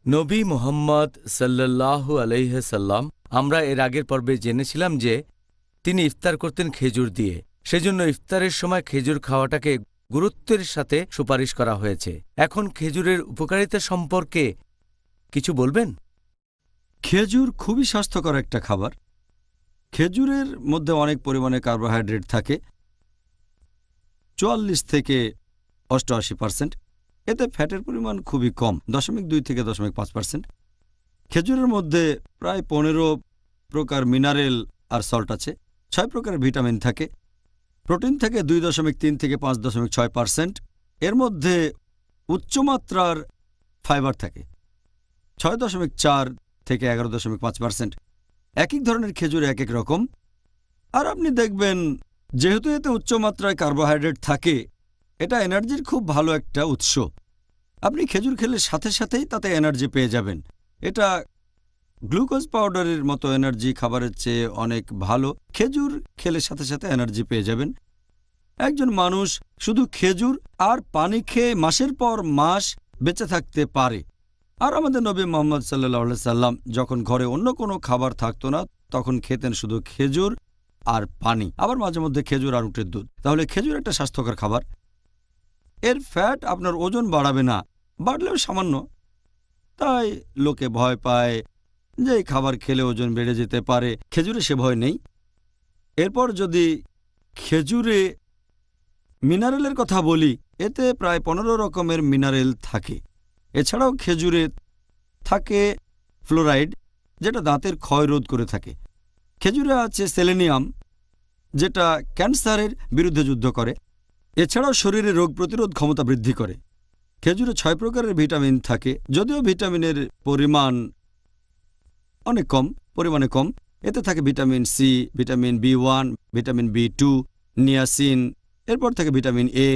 নবী মুহাম্মদ সাল্লাল্লাহু আলাইহি সাল্লাম, আমরা এর আগের পর্বে জেনেছিলাম যে তিনি ইফতার করতেন খেজুর দিয়ে। সেজন্য ইফতারের সময় খেজুর খাওয়াটাকে গুরুত্বের সাথে সুপারিশ করা হয়েছে। এখন খেজুরের উপকারিতা সম্পর্কে কিছু বলবেন? খেজুর খুবই স্বাস্থ্যকর একটা খাবার। খেজুরের মধ্যে অনেক পরিমাণে কার্বোহাইড্রেট থাকে, ৪৪ থেকে ৮৮%। এতে ফ্যাটের পরিমাণ খুবই কম, ২.২ থেকে ৫%। খেজুরের মধ্যে প্রায় ১৫ প্রকার মিনারেল আর সল্ট আছে, ৬ প্রকারের ভিটামিন থাকে, প্রোটিন থাকে ২.৩ থেকে ৫.৬%। এর মধ্যে উচ্চমাত্রার ফাইবার থাকে ৬.৪ থেকে ১১.৫%। এক এক ধরনের খেজুর এক এক রকম। আর আপনি দেখবেন, যেহেতু এতে উচ্চমাত্রায় কার্বোহাইড্রেট থাকে, এটা এনার্জির খুব ভালো একটা উৎস। আপনি খেজুর খেলে সাথে সাথেই তাতে এনার্জি পেয়ে যাবেন। এটা গ্লুকোজ পাউডারের মতো এনার্জি খাবারের চেয়ে অনেক ভালো। খেজুর খেলে সাথে সাথে এনার্জি পেয়ে যাবেন। একজন মানুষ শুধু খেজুর আর পানি খেয়ে মাসের পর মাস বেঁচে থাকতে পারে। আর আমাদের নবী মুহাম্মদ সাল্লাল্লাহু আলাইহি সাল্লাম যখন ঘরে অন্য কোনো খাবার থাকতো না, তখন খেতেন শুধু খেজুর আর পানি, আবার মাঝে মধ্যে খেজুর আর উটের দুধ। তাহলে খেজুর একটা স্বাস্থ্যকর খাবার। এর ফ্যাট আপনার ওজন বাড়াবে না, বাড়লেও সামান্য। তাই লোকে ভয় পায় যে এই খাবার খেলে ওজন বেড়ে যেতে পারে। খেজুরে সে ভয় নেই। এরপর যদি খেজুরে মিনারেলের কথা বলি, এতে প্রায় ১৫ রকমের মিনারেল থাকে। এছাড়াও খেজুরে থাকে ফ্লোরাইড, যেটা দাঁতের ক্ষয় রোধ করে থাকে। খেজুরে আছে সেলেনিয়াম, যেটা ক্যান্সারের বিরুদ্ধে যুদ্ধ করে। এছাড়াও শরীরে রোগ প্রতিরোধ ক্ষমতা বৃদ্ধি করে। খেজুরে ৬ প্রকারের ভিটামিন থাকে, যদিও ভিটামিনের পরিমাণ অনেক কম, পরিমাণে কম। এতে থাকে vitamin C, vitamin B one, vitamin B two, niacin. এরপর থাকে ভিটামিন এ।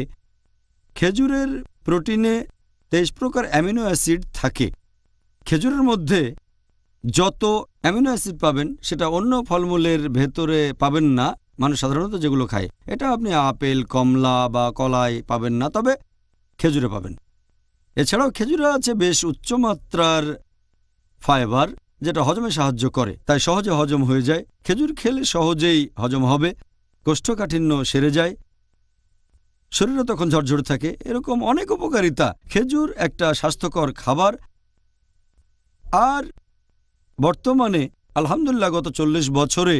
খেজুরের প্রোটিনে ২৩ প্রকার অ্যামিনো অ্যাসিড থাকে। খেজুরের মধ্যে যত অ্যামিনো অ্যাসিড পাবেন সেটা অন্য ফলমূলের ভেতরে পাবেন না, মানুষ সাধারণত যেগুলো খায়। এটা আপনি আপেল, কমলা বা কলায় পাবেন না, তবে খেজুরে পাবেন। এছাড়াও খেজুরে আছে বেশ উচ্চমাত্রার ফাইবার, যেটা হজমে সাহায্য করে, তাই সহজে হজম হয়ে যায়। খেজুর খেলে সহজেই হজম হবে, কোষ্ঠকাঠিন্য সেরে যায়, শরীরে তখন ঝরঝরে থাকে। এরকম অনেক উপকারিতা। খেজুর একটা স্বাস্থ্যকর খাবার। আর বর্তমানে আলহামদুলিল্লাহ গত ৪০ বছরে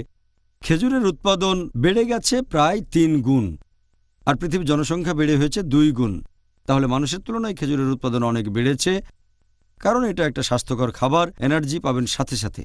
খেজুরের উৎপাদন বেড়ে গেছে প্রায় ৩ গুণ, আর পৃথিবীর জনসংখ্যা বেড়ে হয়েছে ২ গুণ। তাহলে মানুষের তুলনায় খেজুরের উৎপাদন অনেক বেড়েছে, কারণ এটা একটা স্বাস্থ্যকর খাবার। এনার্জি পাবেন সাথে সাথে।